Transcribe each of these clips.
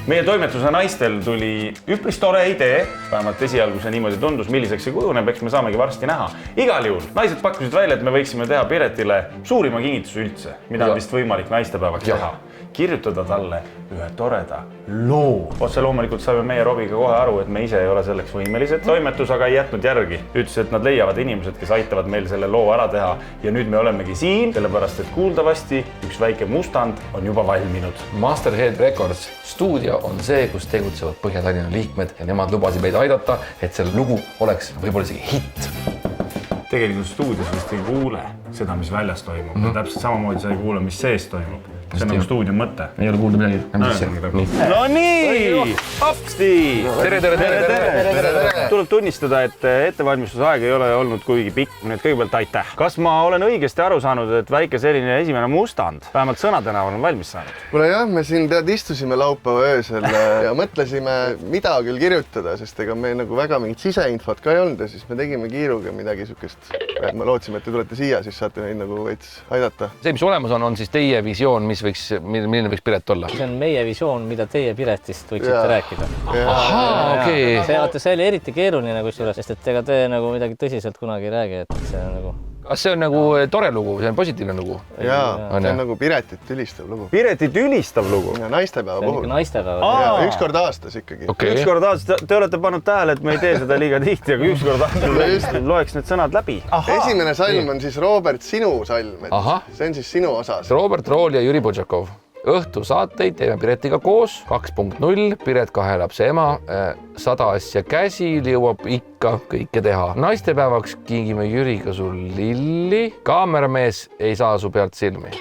Meie toimetuse naistel tuli üpris tore idee, vähemalt esialgu see niimoodi tundus, milliseks see kujuneb, eks me saamegi varsti näha. Igal juhul, naised pakkusid välja, et me võiksime teha Piretile suurima kingituse üldse, mida on vist võimalik naistepäevaks teha. Kirjutada talle ühe toreda loo. Otse loomulikult saime meie Robiga kohe aru, et me ise ei ole selleks võimelised. Toimetus aga ei jätnud järgi. Ütles, et nad leiavad inimesed, kes aitavad meil selle loo ära teha. Ja nüüd me olemegi siin, sellepärast et kuuldavasti üks väike mustand on juba valminud. Masterhead Records stuudio on see, kus tegutsevad Põhja-Tallinna liikmed ja nemad lubasid meid aidata, et see lugu oleks võib-olla isegi hitt. Tegelikult stuudios vist ei kuule seda, mis väljas toimub. Täpselt samamoodi sa ei kuule, mis sees toimub. See on nagu stuudio mõte. Ei ole kuulda midagi. No nii! Hopsti! Tere! Tuleb tunnistada, et ettevalmistusaeg ei ole olnud kuigi pikk. Nüüd kõigepealt aitäh. Kas ma olen õigesti aru saanud, et väike selline esimene mustand, vähemalt sõnadena olen valmis saanud? Kuule jah, me siin istusime laupäeva öösel ja mõtlesime, mida küll kirjutada, sest ega me nagu väga mingit siseinfot ka ei olnud ja siis me tegime kiiruga midagi sukest. Me lootsime, et te tulete siia, siis saate neid nagu veits aidata. See, mis olemas on siis teie visioon, milline võiks Piret olla? See on meie visioon, mida teie Piretist võiksite rääkida. Ahaa, okei. See oli eriti keeruline kusjuures, sest et ega te nagu midagi tõsiselt kunagi ei räägi, et see on nagu... Kas see on nagu tore lugu, see on positiivne lugu? Jaa, see on nagu Piretit ülistav lugu. Piretit ülistav lugu? Naistepäeva puhul. See on naistepäeva. Üks kord aastas ikkagi. Üks kord aastas, te olete pannud tähele, et me ei tee seda liiga tihti, aga üks kord aastas loeks need sõnad läbi. Esimene salm on siis Robert, sinu salm. See on siis sinu osas. Robert Rool ja Jüri Budžakov. Õhtu saateid teeme Piretiga koos, 2.0, Piret 2 lapse ema, 100 asja käsil, jõuab ikka kõike teha. Naistepäevaks kingime Jüriga sul lilli, kaameramees ei saa su pealt silmi.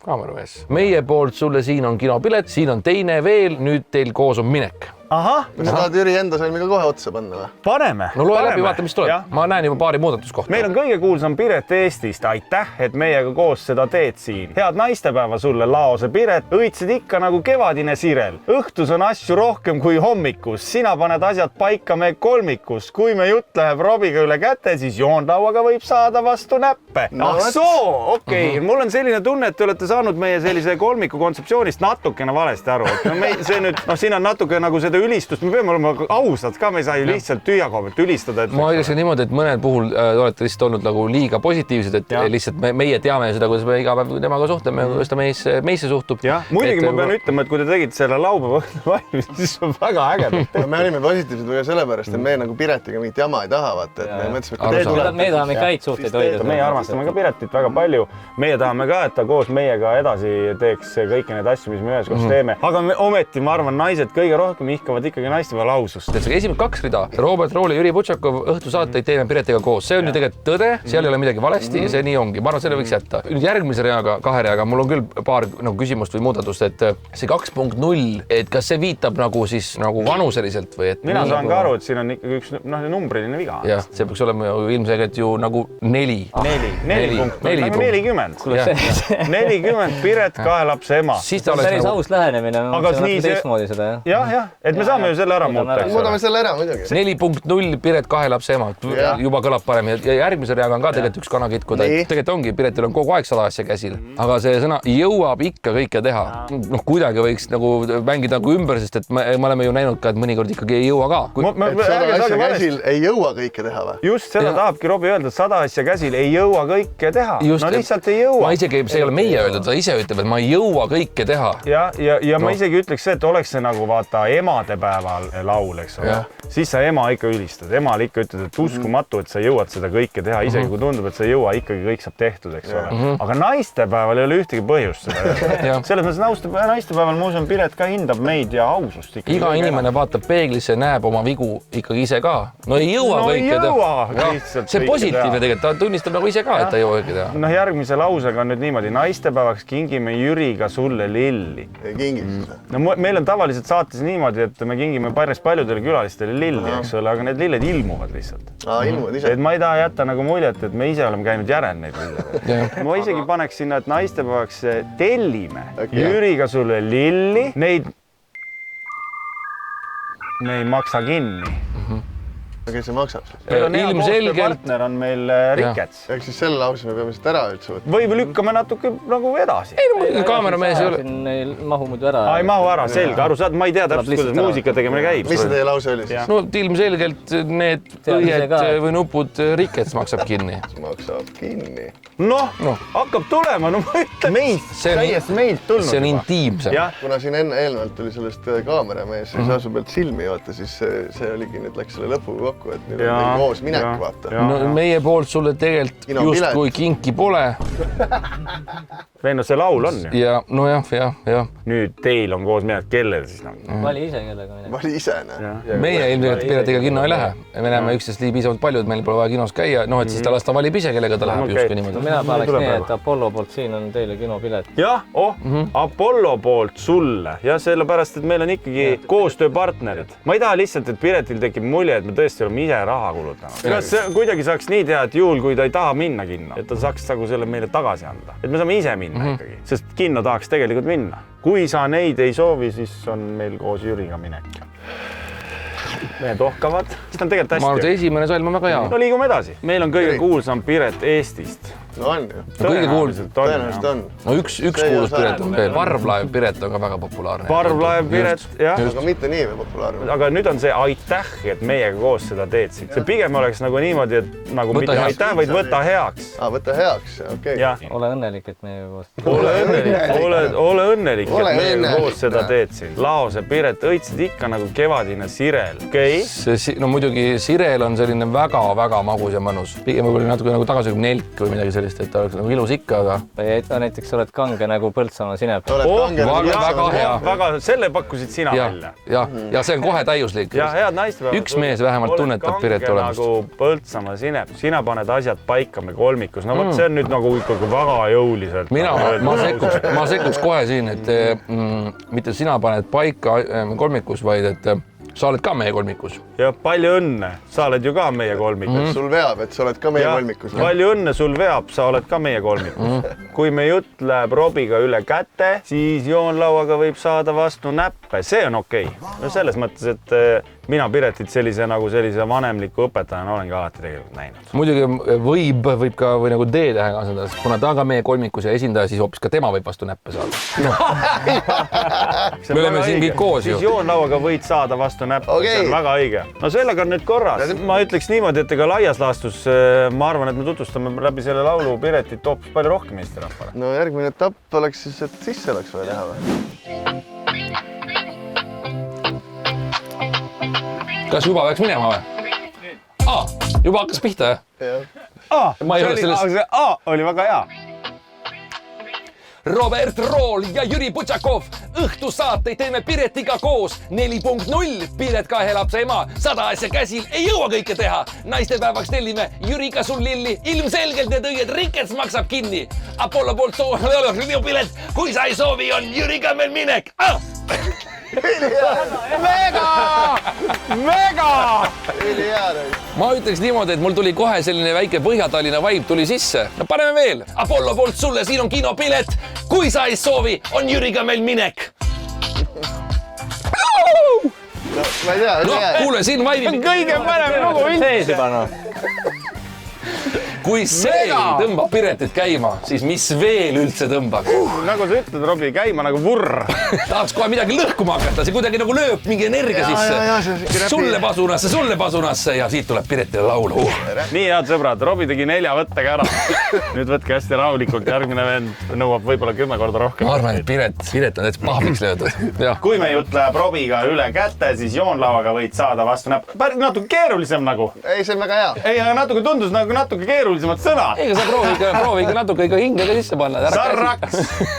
Kaameramees. Meie poolt sulle siin on kinopilet, siin on teine veel, nüüd teil koos on minek. Ahah. Sa tahad Jüri enda salmiga kohe otsa panna või? Paneme. No loe läbi, vaata, mis tuleb. Ma näen juba paari muudatuskohta. Meil on kõige kuulsam Piret Eestist. Aitäh, et meiega koos seda teed siin. Head naistepäeva sulle, laose Piret. Õitsid ikka nagu kevadine sirel. Õhtus on asju rohkem kui hommikus. Sina paned asjad paika me kolmikus. Kui me jutt läheb Robiga üle käte, siis joonlauaga võib saada vastu näppe. Okei. Mul on selline tunne, et te olete saanud meie sellise kolmiku kontseptsioonist natukene valesti aru. Siin on natuke nagu seda ülistust, me peame olema ausad ka, me ei saa ju lihtsalt tühjakoobelt ülistada. Ma ütleks niimoodi, et mõnel puhul olete lihtsalt olnud nagu liiga positiivsed, et lihtsalt meie teame seda, kuidas me iga päev temaga suhtleme, kuidas ta meisse suhtub. Muidugi ma pean ütlema, et kui te tegite selle laupäeva valmis, siis on väga ägedalt. Me olime positiivsed väga sellepärast, et me nagu Piretiga mingit jama ei taha, vaata, et me mõtlesime, me tahame ka häid suhteid hoida. Meie armastame ka Piretit väga palju. Meie tahame ka, et ta koos meiega edasi teeks kõiki need asju, mis me üheskoos teeme. Aga ometi, ma arvan, naised kõige rohkem ihkavad ikkagi naistepäeva lausust. Esimene 2 rida. Robert Rool ja Jüri Budžakov, õhtu saateid teeme Piretiga koos. See on ju tegelikult tõde, seal ei ole midagi valesti ja see nii ongi. Ma arvan, selle võiks jätta. Nüüd järgmise reaga, 2 reaga, mul on küll paar küsimust või muudatust, et see 2.0, et kas see viitab nagu siis nagu vanuseliselt või et... Mina saan ka aru, et siin on ikkagi üks numbriline viga. Jah, see peaks olema ilmselgelt ju nagu 4. 40. 40 Piret 2 lapse ema. See on päris aus lähenemine. Jah, et me saame ju selle ära muuta. Muudame selle ära muidugi. 4.0 Piret 2 lapse ema. Juba kõlab parem ja järgmise reaga on ka tegelikult üks kanakit, kui tegelikult ongi, Piretil on kogu aeg 100 asja käsil. Aga see sõna jõuab ikka kõike teha. Kuidagi võiks nagu mängida nagu ümber, sest et me oleme ju näinud ka, et mõnikord ikkagi ei jõua ka. 100 asja käsil ei jõua kõike teha või? Just seda tahabki Robi öelda, et 100 asja käsil ei jõua kõike teha. No lihtsalt ei jõua. Ma isegi, see ei ole meie öeldud, ta ise ütleb, et ma ei jõua kõike teha. Ja ma isegi ütleks see, et oleks see nagu vaata emadepäeval laul, eks ole. Siis sa ema ikka ülistad. Emale ikka ütled, et uskumatu, et sa jõuad seda kõike teha. Isegi kui tundub, et sa ei jõua, ikkagi kõik saab tehtud, eks ole. Aga naistepäeval ei ole ühtegi põhjust seda. Selles mõttes naistepäeval ma usun, Piret ka hindab meid ja ausust. Iga inimene vaatab peeglisse, näeb oma vigu ikkagi ise ka. No ei jõua kõike teha. See positiivne tegelikult, ta tunnistab nagu ise ka, et ta ei jõua kõike teha. Järgmise lausega on nüüd niimoodi. Naistepäevaks kingime Jüriga sulle lilli. Meil on tavaliselt saates niimoodi, et me kingime päris paljudele külalistele lilli, eks ole, aga need lilled ilmuvad lihtsalt. Ilmuvad ise. Et ma ei taha jätta nagu muljet, et me ise oleme käinud järel neid lille. Ma isegi paneks sinna, et naistepäevaks tellime Jüriga sulle lilli, neid me ei maksa kinni. okei, see maksab siis. meil on hea Ilmselgelt- koostööpartner on meil Rikets. Ehk siis selle lause me peame siit ära üldse võtma. või lükkame natuke nagu edasi. ei no muidugi kaameramees ei ole. siin ei mahu muidu ära. ei mahu ära, selge, aru saad, ma ei tea täpselt, kuidas muusika tegemine käib. mis see teie lause oli siis? no ilmselgelt need õied või nupud Rikets maksab kinni. Maksab kinni. noh, hakkab tulema, no ma ütlen meist, täiesti meilt tulnud. See on intiimsem. kuna siin eelnevalt tuli sellest kaameramees Sasu pealt silmi, vaata, siis see oligi, nüüd läks selle lõpuga kokku, et nüüd on meil koos minek, vaata. no meie poolt sulle tegelikult justkui kinki pole. või no see laul on ju. ja nojah. nüüd teil on koos minek, kellel siis noh? vali ise kellega midagi. Vali ise, näe. meie ilmselt Piretiga kinno ei lähe. me näeme üksteist nii piisavalt palju, et meil pole vaja kinos käia. noh, et siis ta las ta valib ise, kellega ta läheb justkui niimoodi. mina paneks nii, et Apollo poolt siin on teile kinopilet. jah, Apollo poolt sulle ja sellepärast, et meil on ikkagi koostööpartnerid. ma ei taha lihtsalt, et Piretil tekib mulje, et me tõesti oleme ise raha kulutanud. kas kuidagi saaks nii teha, et juhul, kui ta ei taha minna kinno, et ta saaks nagu selle meile tagasi anda, et me saame ise minna ikkagi, sest kinno tahaks tegelikult minna. kui sa neid ei soovi, siis on meil koos Jüriga minek. Mehed ohkavad, siis on tegelikult ma arvan, et hästi. esimene salm on väga hea. no liigume edasi, meil on kõige kuulsam Piret Eestist. no on ju. kõige kuulsam. Tõenäoliselt on. no üks kuulus Piret on veel. Parvlaev Piret on ka väga populaarne. Parvlaev Piret, jah. aga mitte nii populaarne. aga nüüd on see aitäh, et meiega koos seda teedsid. see pigem oleks nagu niimoodi, et nagu Võta mitte heaks. aitäh, vaid võta heaks. Võta heaks, okei. jah, ole õnnelik, et meiega koos. ole õnnelik, Ole et meiega õnnelik. koos seda teedsid. Laose Piret õitsid ikka nagu kevadine sirel, okei? no muidugi sirel on selline väga-väga magus ja mõnus. pigem võib-olla natuke nagu tagasi nelk või midagi sellist, et ta oleks nagu ilus ikka, aga või näiteks oled kange nagu Põltsamaa sinep. väga hea. väga, selle pakkusid sina välja. ja see on kohe täiuslik. ja head naistepäeva. Üks mees vähemalt tunnetab Pireti olemust. nagu Põltsamaa sinep, sina paned asjad paika me kolmikus. no vot, see on nüüd nagu ikkagi väga jõuliselt. ma sekkuks kohe siin, et mitte sina paned paika kolmikus, vaid et sa oled ka meie kolmikus. ja palju õnne, sa oled ju ka meie kolmikus. sul veab, et sa oled ka meie kolmikus. palju õnne sul veab, sa oled ka meie kolmikus. kui me jutt läheb Robiga üle käte, siis joonlauaga võib saada vastu näppe, see on okei. no selles mõttes, et mina Piretit sellise vanemliku õpetajana olengi alati tegelikult näinud. muidugi võib ka või nagu D-tähega asendada, kuna ta on ka meie kolmikus ja esindaja, siis hoopis ka tema võib vastu näppe saada. me oleme siin kõik koos ju. siis joonlauaga võid saada vastu näppe, see on väga õige. no sellega on nüüd korras. ma ütleks niimoodi, et ega laias laastus ma arvan, et me tutvustame läbi selle laulu Piretit hoopis palju rohkem Eesti rahvale. no järgmine etapp oleks siis, et sisse oleks vaja teha või? kas juba peaks minema või? juba hakkas pihta, jah? Ma ei ole sellest- see oli väga hea. Robert Rool ja Jüri Butšakov, õhtusaateid teeme Piretiga koos. 4.0, Piret kahe lapse ema, 100 asja käsil, ei jõua kõike teha. naistepäevaks tellime Jüriga sul lilli, ilmselgelt need õied Rikets maksab kinni. Apollo poolt pilet, kui sa ei soovi, on Jüriga meil minek. Mega! ma ütleks niimoodi, et mul tuli kohe selline väike Põhja-Tallinna vibe tuli sisse. no paneme veel. Apollo poolt sulle, siin on kinopilet. kui sa ei soovi, on Jüriga meil minek. ma ei tea, kuule, siin vibe'i. kõige parem lugu üldse. sees juba noh. kui see tõmbab Piretit käima, siis mis veel üldse tõmbab? nagu sa ütled, Robbie, käima nagu vurr. tahaks kohe midagi lõhkuma hakata, see kuidagi nagu lööb mingi energia sisse. sulle pasunasse ja siit tuleb Piretile laulu. nii, head sõbrad, Robbie tegi 4 võttega ära. nüüd võtke hästi rahulikult, järgmine vend nõuab võib-olla 10 korda rohkem. ma arvan, et Piret on täitsa pahviks löödud. kui me jutt läheb Robiga üle käte, siis joonlauaga võid saada vastu näpp. natuke keerulisem nagu. ei, see on väga hea. ei, aga natuke tundus nagu natuke keerulisemad sõnad. ega sa proovi natuke ikka hingega sisse panna. Sarraks,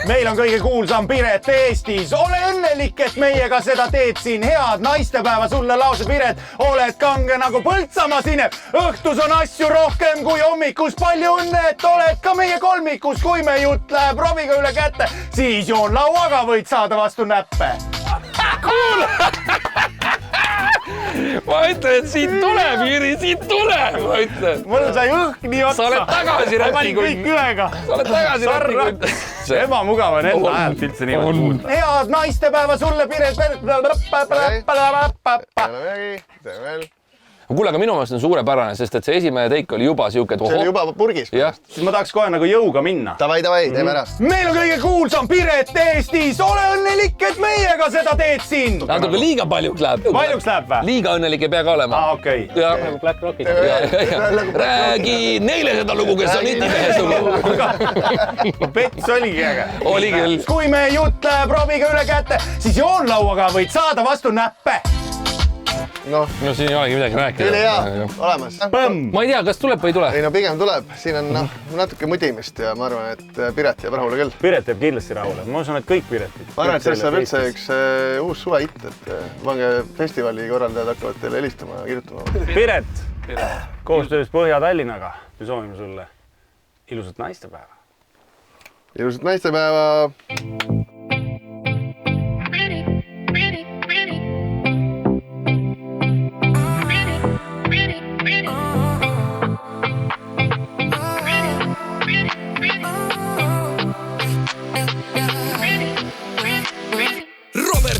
meil on kõige kuulsam Piret Eestis. ole õnnelik, et meiega seda teed siin. head naistepäeva sulle, Lause Piret. oled kange nagu Põltsamaa sinep. õhtus on asju rohkem kui hommikus. palju õnne, et oled ka meie kolmikus. kui me jutt läheb Robiga üle käte, siis joonlauaga võid saada vastu näppe. ma ütlen, et siit tuleb, Jüri, siit tuleb, ma ütlen. mul sai õhk nii otsa. sa oled tagasi rätikull. kõik ülega. sa oled tagasi rätikull. ebamugav on enda häält üldse niimoodi kuulda. head naistepäeva sulle, Piret. Teeme veel. kuule, aga minu meelest on suurepärane, sest et see esimene teik oli juba siuke, et see oli juba purgis. Siis ma tahaks kohe nagu jõuga minna. Davai, teeme ära. Meil on kõige kuulsam Piret Eestis, ole õnnelik, et meiega seda teed siin. Natuke liiga paljuks läheb. Paljuks läheb või? Liiga õnnelik ei pea ka olema. Okei. Black Rockid. Räägi neile seda lugu, kes on itimehes lugu. Pets oligi äge. Oli küll. Kui me jutt läheb Robiga üle kätte, siis joonlauaga võid saada vastu näppe. No siin ei olegi midagi rääkida. Üle hea, olemas. Ma ei tea, kas tuleb või ei tule? Ei no pigem tuleb, siin on natuke mudimist ja ma arvan, et Piret jääb rahule küll. Piret jääb kindlasti rahule, ma usun, et kõik Piretid. Ma arvan, et sellest saab üldse üks uus suve hitt, et vange festivali korraldajad hakkavad teile helistama ja kirjutama. Piret, koostöös Põhja-Tallinnaga me soovime sulle ilusat naistepäeva. Ilusat naistepäeva!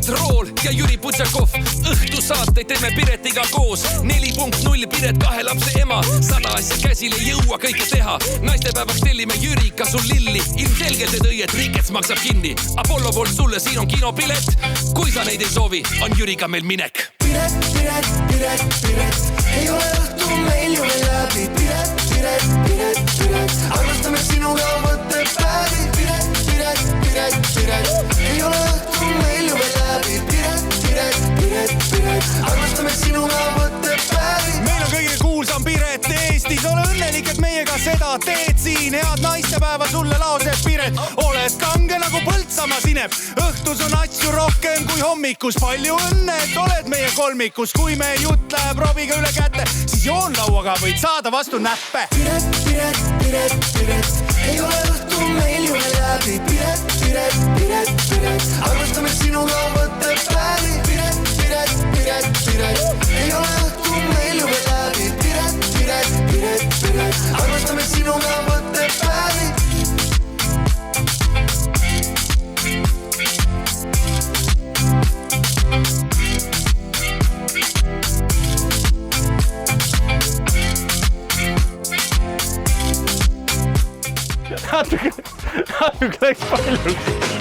Rool ja Jüri Putšakov, õhtusaateid teeme Piretiga koos. 4.0 Piret 2 lapse ema, 100 asja käsil ei jõua kõike teha. Naistepäevaks tellime Jürika sul lilli, ilmselgelt ei tõi, et Rikets maksab kinni. Apollo poolt sulle, siin on kinopilet. Kui sa neid ei soovi, on Jüriga meil minek. Piret, ei ole õhtu meil ju veel läbi. Piret, armastame sinuga võttepäevi. Piret, ei ole õhtu meil ju veel läbi. Piret, armastame sinuga võttepäevi. Meil on kõige kuulsam Piret Eestis, ole õnnelik, et meiega seda teed siin. Head naistepäeva sulle laoseb Piret, oled kange nagu Põltsamaa sinep. Õhtus on asju rohkem kui hommikus, palju õnne, et oled meie kolmikus. Kui me jutt läheb Robiga üle kätte, siis joonlauaga võid saada vastu näppe. Piret, ei ole õhtu meil ju veel läbi. Piret, armastame sinuga võttepäevi. Piret, ei ole õhtu meil ju veel läbi. Piret, armastame sinuga võttepäevi. Natuke läks paljuks.